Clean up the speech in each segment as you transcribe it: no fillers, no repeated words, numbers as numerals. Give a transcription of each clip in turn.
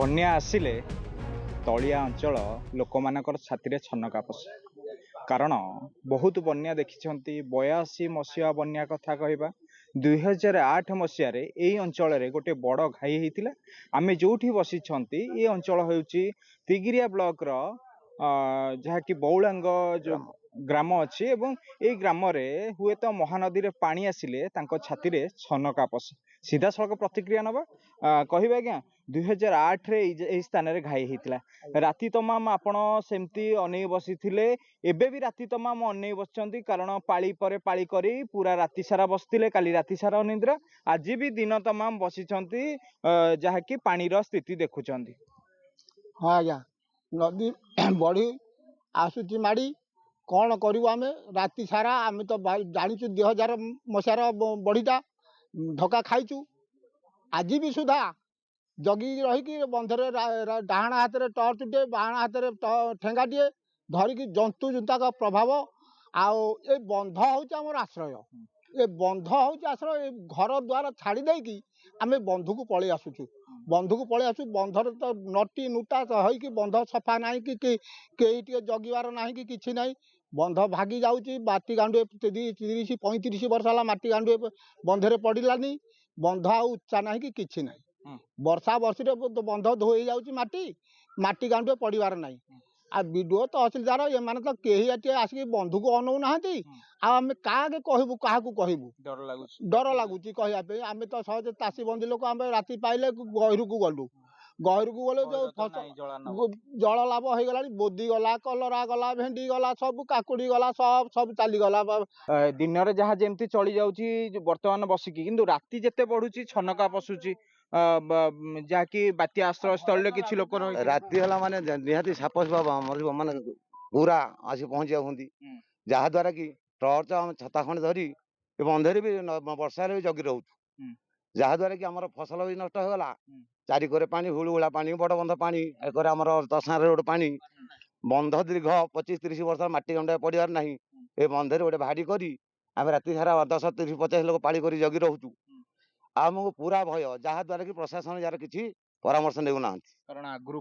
ବନ୍ୟା ଆସିଲେ ତଳିଆ ଅଞ୍ଚଳ ଲୋକମାନଙ୍କର ଛାତିରେ ଛନକା ପଶେ। କାରଣ ବହୁତ ବନ୍ୟା ଦେଖିଛନ୍ତି। 82 ମସିହା ବନ୍ୟା କଥା କହିବା, 2008 ମସିହାରେ ଏଇ ଅଞ୍ଚଳରେ ଗୋଟେ ବଡ଼ ଘାଇ ହେଇଥିଲା। ଆମେ ଯୋଉଠି ବସିଛନ୍ତି ଏ ଅଞ୍ଚଳ ହେଉଛି ତିଗିରିଆ ବ୍ଲକର ଯାହାକି ବଉଳାଙ୍ଗ ଯୋଉ ଗ୍ରାମ ଅଛି ଏବଂ ଏଇ ଗ୍ରାମରେ ହୁଏତ ମହାନଦୀରେ ପାଣି ଆସିଲେ ତାଙ୍କ ଛାତିରେ ଛନକା ପଶେ। ସିଧାସଳଖ ପ୍ରତିକ୍ରିୟା ନେବା କହିବେ ଆଜ୍ଞା 2008ରେ ଏଇ ସ୍ଥାନରେ ଘାଇ ହେଇଥିଲା। ରାତି ତମାମ ଆପଣ ସେମିତି ଅନେଇ ବସିଥିଲେ, ଏବେ ବି ରାତି ତମାମ ଅନେଇ ବସିଛନ୍ତି, କାରଣ ପାଳି ପରେ ପାଳି କରି ପୁରା ରାତି ସାରା ବସିଥିଲେ, କାଲି ରାତି ସାରା ଅନିଦ୍ରା, ଆଜି ବି ଦିନ ତମାମ ବସିଛନ୍ତି, ଯାହାକି ପାଣିର ସ୍ଥିତି ଦେଖୁଛନ୍ତି। ହଁ ଆଜ୍ଞା, ନଦୀ ବଢ଼ି ଆସୁଛି ମାଡ଼ି, କ'ଣ କରିବୁ ଆମେ? ରାତି ସାରା ଆମେ ତ ଜାଣିଛୁ 2000 ମସିହାର ବଢ଼ିଟା ଧକ୍କା ଖାଇଛୁ। ଆଜି ବି ସୁଦ୍ଧା ଜଗିକି ରହିକି ବନ୍ଧରେ ଡାହାଣ ହାତରେ ଟର୍ଚ୍ଚଟିଏ, ବାହାଣ ହାତରେ ଠେଙ୍ଗାଟିଏ ଧରିକି ଜନ୍ତୁ ଜୁନ୍ତାଙ୍କ ପ୍ରଭାବ। ଆଉ ଏ ବନ୍ଧ ହେଉଛି ଆମର ଆଶ୍ରୟ, ଏ ବନ୍ଧ ହେଉଛି ଆଶ୍ରୟ। ଏ ଘର ଦ୍ୱାର ଛାଡ଼ି ଦେଇକି ଆମେ ବନ୍ଧକୁ ପଳେଇ ଆସୁଛୁ, ବନ୍ଧକୁ ପଳେଇ ଆସୁଛୁ। ବନ୍ଧରେ ତ ନଟି ନୁଟା ହେଇକି ବନ୍ଧ ସଫା ନାହିଁ, କି କେହି ଟିକେ ଜଗିବାର ନାହିଁ, କି କିଛି ନାହିଁ। ବନ୍ଧ ଭାଗି ଯାଉଛି। ମାଟି ଗାଣ୍ଡୁଏ 30-35 ବର୍ଷ ହେଲା ମାଟି ଗାଣ୍ଡୁଏ ବନ୍ଧରେ ପଡ଼ିଲାନି। ବନ୍ଧ ଆଉ ଉଚ୍ଚା ନାହିଁ କି କିଛି ନାହିଁ। ବର୍ଷା ବର୍ଷିରେ ବନ୍ଧ ଧୋଇ ଯାଉଛି, ମାଟି ଗାଣ୍ଡୁଏ ପଡ଼ିବାର ନାହିଁ। ଆଉ ବିଡିଓ ତହସିଲଦାର ଏମାନେ ତ କେହି ଏଠି ଆସିକି ବନ୍ଧୁକୁ ଅନଉନାହାନ୍ତି। ଆଉ ଆମେ କାହାକୁ କହିବୁ, କାହାକୁ କହିବୁ? ଡର ଲାଗୁଛି କହିବା ପାଇଁ। ଆମେ ତ ସହଜେ ଚାଷୀ ବନ୍ଦୀ ଲୋକ, ଆମେ ରାତି ପାଇଲେ ଗହିରକୁ ଗଲୁ। ଗହିରକୁ ଗଲେ ଯୋଉ ଜଳ ଲାଭ ହେଇଗଲାଣି, ବୋଦି ଗଲା, କଲରା ଗଲା, ଭେଣ୍ଡି ଗଲା, ସବୁ କାକୁଡି ଗଲା, ସବୁ ଚାଲିଗଲା। ଦିନରେ ଯାହା ଯେମିତି ଚଳି ଯାଉଛି ବର୍ତ୍ତମାନ ବସିକି, କିନ୍ତୁ ରାତି ଯେତେ ବଢୁଛି ଛନକା ପଶୁଛି, ଯାହାକି ବାତ୍ୟା ଆଶ୍ରୟସ୍ଥଳୀରେ କିଛି ଲୋକ ରାତି ହେଲା ମାନେ ନିହାତି ସାପ ମରିବ, ମାନେ ପୁରା ଆସି ପହଞ୍ଚି ଯାଉଛନ୍ତି। ଯାହାଦ୍ୱାରା କି ଟର୍ଚ୍ଚ ଆମେ ଛତା ଖଣ୍ଡେ ଧରି ଏ ବନ୍ଧରେ ବି ବର୍ଷାରେ ବି ଜଗି ରହୁଛୁ। ଯାହାଦ୍ୱାରା କି ଆମର ଫସଲ ବି ନଷ୍ଟ ହେଇଗଲା। ଚାରିକରେ ପାଣି, ହୁଳୁହୁଳା ପାଣି, ବଡ଼ ବନ୍ଧ ପାଣି, ଏକରେ ଆମର ଦଶାଁରେ ରୋଡ ପାଣି। ବନ୍ଧ ଦୀର୍ଘ 25-30 ବର୍ଷ ମାଟି ଗଣ୍ଡା ପଡ଼ିବାର ନାହିଁ। ଏ ବନ୍ଧରେ ଗୋଟେ ଭାଡି କରି ଆମେ ରାତି ସାରା 10-30-50 ଲୋକ ପାଳି କରି ଜଗି ରହୁଛୁ। ଆମକୁ ପୁରା ଭୟ, ଯାହାଦ୍ୱାରା କି ପ୍ରଶାସନ ଯାହାର କିଛି ପରାମର୍ଶ ନେଉନାହାନ୍ତି। କାରଣ ଆଗରୁ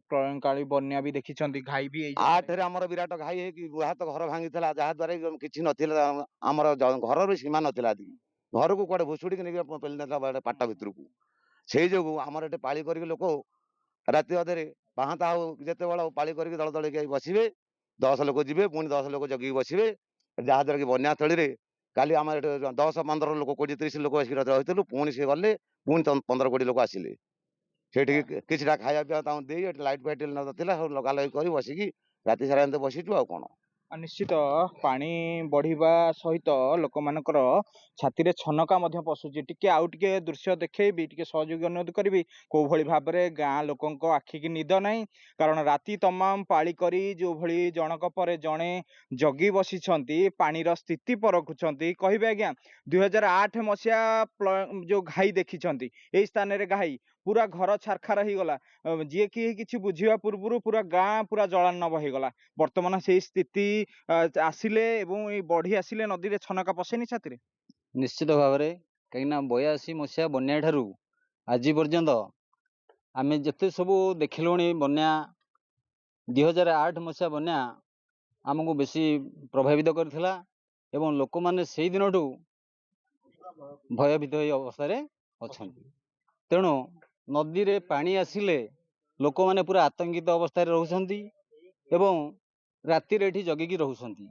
ପ୍ରଳୟଙ୍କାଳୀ ବନ୍ୟା ବି ଦେଖିଛନ୍ତି, ଘାଇ ବି 8ରେ ଆମର ବିରାଟ ଘାଇ ହେଇକି ଗୁହାତ ଘର ଭାଙ୍ଗିଥିଲା, ଯାହାଦ୍ୱାରା କି କିଛି ନଥିଲା, ଆମର ଘରର ସୀମା ନଥିଲା। ଘରକୁ କୁଆଡେ ଭୁଷୁଡ଼ିକି ନେଇକି ପେଲି ନଥିଲା ପାଟ ଭିତରକୁ। ସେଇ ଯୋଗୁଁ ଆମର ଏଠି ପାଳି କରିକି ଲୋକ ରାତି ଅଧରେ ପାହାନ୍ତା ହଉ ଯେତେବେଳେ ପାଳି କରିକି ଦଳ ଦଳିକି ବସିବେ। 10 ଲୋକ ଯିବେ, ପୁଣି 10 ଲୋକ ଜଗିକି ବସିବେ। ଯାହାଦ୍ୱାରା କି ବନ୍ୟା ସ୍ଥଳୀରେ କାଲି ଆମର ଏଠି 10-15 ଲୋକ, 20-30 ଲୋକ ଆସିକି ରହିଥିଲୁ। ପୁଣି ସେ ଗଲେ, ପୁଣି 15-20 ଲୋକ ଆସିଲେ। ସେଠିକି କିଛିଟା ଖାଇବା ପିଇବା ତାଙ୍କୁ ଦେଇ, ଏଠି ଲାଇଟ୍ ଫାଇଟ୍ ନଥିଲା, ସବୁ ଲଗାଲଗି କରି ବସିକି ରାତି ସାରା ଏମିତି ବସିଛୁ। ଆଉ କ'ଣ? ନିଶ୍ଚିତ ପାଣି ବଢିବା ସହିତ ଲୋକମାନଙ୍କର ଛାତିରେ ଛନକା ମଧ୍ୟ ପଶୁଛି। ଟିକେ ଆଉ ଟିକେ ଦୃଶ୍ୟ ଦେଖେଇବି, ଟିକେ ସହଯୋଗୀ ଅନୁରୋଧ କରିବି। କୋଉ ଭଳି ଭାବରେ ଗାଁ ଲୋକଙ୍କ ଆଖିକି ନିଦ ନାହିଁ, କାରଣ ରାତି ତମାମ ପାଳି କରି ଯୋଉ ଭଳି ଜଣକ ପରେ ଜଣେ ଜଗି ବସିଛନ୍ତି, ପାଣିର ସ୍ଥିତି ପରଖୁଛନ୍ତି। କହିବେ ଆଜ୍ଞା 2008 ମସିହା ଯୋଉ ଘାଇ ଦେଖିଛନ୍ତି, ଏଇ ସ୍ଥାନରେ ଘାଇ ପୁରା ଘର ଛାରଖାର ହେଇଗଲା। ଯିଏ କି କିଛି ବୁଝିବା ପୂର୍ବରୁ ପୁରା ଗାଁ ପୁରା ଜଳାର୍ଣ୍ଣବ ହେଇଗଲା। ବର୍ତ୍ତମାନ ସେଇ ସ୍ଥିତି ଆସିଲେ ଏବଂ ଏଇ ବଢି ଆସିଲେ ନଦୀରେ ଛନକା ପଶେନି ଛାତିରେ? ନିଶ୍ଚିତ ଭାବରେ, କାହିଁକିନା 82 ମସିହା ବନ୍ୟା ଠାରୁ ଆଜି ପର୍ଯ୍ୟନ୍ତ ଆମେ ଯେତେ ସବୁ ଦେଖିଲୁଣି ବନ୍ୟା, 2008 ମସିହା ବନ୍ୟା ଆମକୁ ବେଶୀ ପ୍ରଭାବିତ କରିଥିଲା ଏବଂ ଲୋକମାନେ ସେଇ ଦିନଠୁ ଭୟଭୀତ ଏଇ ଅବସ୍ଥାରେ ଅଛନ୍ତି। ତେଣୁ ନଦୀରେ ପାଣି ଆସିଲେ ଲୋକମାନେ ପୁରା ଆତଙ୍କିତ ଅବସ୍ଥାରେ ରହୁଛନ୍ତି ଏବଂ ରାତିରେ ଏଠି ଜଗିକି ରହୁଛନ୍ତି।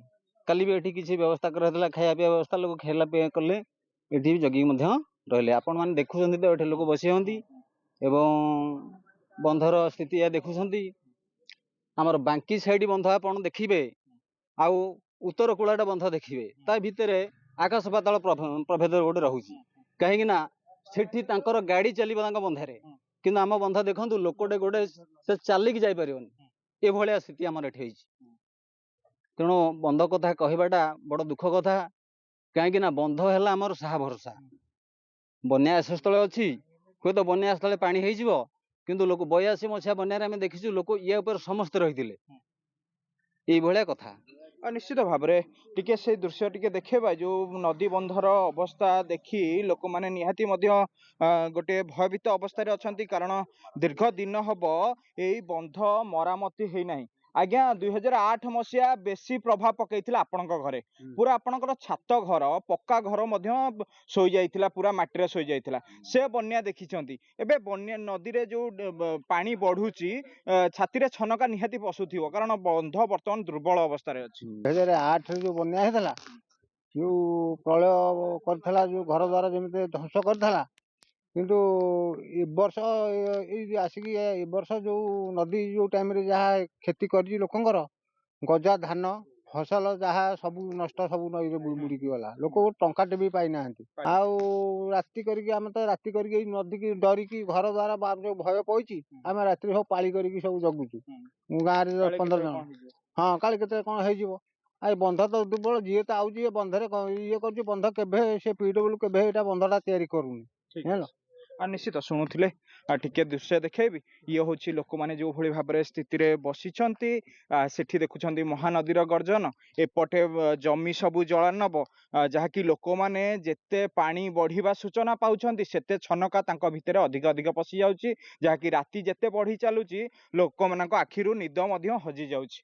କାଲି ବି ଏଠି କିଛି ବ୍ୟବସ୍ଥା କରାଯାଇଥିଲା, ଖାଇବା ପିଇବା ବ୍ୟବସ୍ଥା, ଲୋକ ଖାଇଲା ପିଇବା କଲେ, ଏଠି ବି ଜଗିକି ମଧ୍ୟ ରହିଲେ। ଆପଣମାନେ ଦେଖୁଛନ୍ତି ତ ଏଠି ଲୋକ ବସି ହୁଅନ୍ତି ଏବଂ ବନ୍ଧର ସ୍ଥିତି ଏହା ଦେଖୁଛନ୍ତି। ଆମର ବାଙ୍କି ସାଇଡ୍ ବନ୍ଧ ଆପଣ ଦେଖିବେ, ଆଉ ଉତ୍ତର କୂଳାଟା ବନ୍ଧ ଦେଖିବେ, ତା ଭିତରେ ଆକାଶ ପାତାଳ ପ୍ରଭେଦ ଗୋଟେ ରହୁଛି। କାହିଁକି ନା ସେଠି ତାଙ୍କର ଗାଡି ଚାଲିବ ତାଙ୍କ ବନ୍ଧରେ, କିନ୍ତୁ ଆମ ବନ୍ଧ ଦେଖନ୍ତୁ ଲୋକଟେ ଗୋଟେ ସେ ଚାଲିକି ଯାଇପାରିବନି, ଏଭଳିଆ ସ୍ଥିତି ଆମର ଏଠି ହେଇଛି। ତେଣୁ ବନ୍ଧ କଥା କହିବାଟା ବଡ ଦୁଃଖ କଥା, କାହିଁକି ନା ବନ୍ଧ ହେଲା ଆମର ସାହା ଭରସା। ବନ୍ୟା ଆଶ୍ରୟସ୍ଥଳ ଅଛି, ହୁଏତ ବନ୍ୟା ଆଶ୍ରୟସ୍ଥଳରେ ପାଣି ହେଇଯିବ, କିନ୍ତୁ ଲୋକ 82 ମସିହା ବନ୍ୟାରେ ଆମେ ଦେଖିଛୁ ଲୋକ ଇଏ ଉପରେ ସମସ୍ତେ ରହିଥିଲେ। ଏଇଭଳିଆ କଥା। ନିଶ୍ଚିତ ଭାବରେ ଟିକେ ସେଇ ଦୃଶ୍ୟ ଟିକେ ଦେଖେଇବା ଯୋଉ ନଦୀ ବନ୍ଧର ଅବସ୍ଥା ଦେଖି ଲୋକମାନେ ନିହାତି ମଧ୍ୟ ଗୋଟେ ଭୟଭୀତ ଅବସ୍ଥାରେ ଅଛନ୍ତି କାରଣ ଦୀର୍ଘ ଦିନ ହବ ଏଇ ବନ୍ଧ ମରାମତି ହେଇନାହିଁ। ଆଜ୍ଞା 2008 ମସିହା ବେଶୀ ପ୍ରଭାବ ପକେଇଥିଲା ଆପଣଙ୍କ ଘରେ ପୁରା ଆପଣଙ୍କର ଛାତ ଘର ପକ୍କା ଘର ମଧ୍ୟ ଶୋଇଯାଇଥିଲା ପୁରା ମାଟିରେ ଶୋଇଯାଇଥିଲା ସେ ବନ୍ୟା ଦେଖିଛନ୍ତି ଏବେ ବନ୍ୟା ନଦୀରେ ଯୋଉ ପାଣି ବଢୁଛି ଛାତିରେ ଛନକା ନିହାତି ପଶୁଥିବ କାରଣ ବନ୍ଧ ବର୍ତ୍ତମାନ ଦୁର୍ବଳ ଅବସ୍ଥାରେ ଅଛି। 2008ରେ ଯୋଉ ବନ୍ୟା ହେଇଥିଲା ଯୋଉ ପ୍ରଳୟ କରିଥିଲା ଯୋଉ ଘର ଦ୍ୱାର ଯେମିତି ଧ୍ୱଂସ କରିଥିଲା କିନ୍ତୁ ଏ ବର୍ଷ ଏଇ ଆସିକି ଏ ବର୍ଷ ଯୋଉ ନଦୀ ଯୋଉ ଟାଇମରେ ଯାହା କ୍ଷତି କରିଛି ଲୋକଙ୍କର ଗଜା ଧାନ ଫସଲ ଯାହା ସବୁ ନଷ୍ଟ ସବୁ ନଈରେ ବୁଡ଼ିକି ଗଲା ଲୋକ ଟଙ୍କାଟେ ବି ପାଇନାହାନ୍ତି। ଆଉ ରାତି କରିକି ଆମେ ତ ରାତି କରିକି ଏଇ ନଦୀକି ଡରିକି ଘର ଦ୍ୱାର ଯୋଉ ଭୟ ପଇଛି ଆମେ ରାତିରେ ସବୁ ପାଳି କରିକି ସବୁ ଜଗୁଛୁ ଗାଁରେ 15 ଜଣ। ହଁ କାଳେ କେତେ କଣ ହେଇଯିବ ଆଉ ବନ୍ଧ ତ ଦୁର୍ବଳ ଯିଏ ତ ଆଉଛି ଏ ବନ୍ଧରେ ଇଏ କରୁଛି ବନ୍ଧ କେବେ ସେ PW କେବେ ଏଇଟା ବନ୍ଧଟା ତିଆରି କରୁନି ଜାଣିଲ। ନିଶ୍ଚିତ ଶୁଣୁଥିଲେ ଟିକେ ଦୃଶ୍ୟ ଦେଖେଇବି ଇଏ ହଉଛି ଲୋକମାନେ ଯୋଉ ଭଳି ଭାବରେ ସ୍ଥିତିରେ ବସିଛନ୍ତି ସେଠି ଦେଖୁଛନ୍ତି ମହାନଦୀର ଗର୍ଜନ ଏପଟେ ଜମି ସବୁ ଜଳାର୍ଣ୍ଣବ ଯାହାକି ଲୋକମାନେ ଯେତେ ପାଣି ବଢିବା ସୂଚନା ପାଉଛନ୍ତି ସେତେ ଛନକା ତାଙ୍କ ଭିତରେ ଅଧିକ ଅଧିକ ପଶି ଯାଉଛି ଯାହାକି ରାତି ଯେତେ ବଢି ଚାଲୁଛି ଲୋକମାନଙ୍କ ଆଖିରୁ ନିଦ ମଧ୍ୟ ହଜି ଯାଉଛି।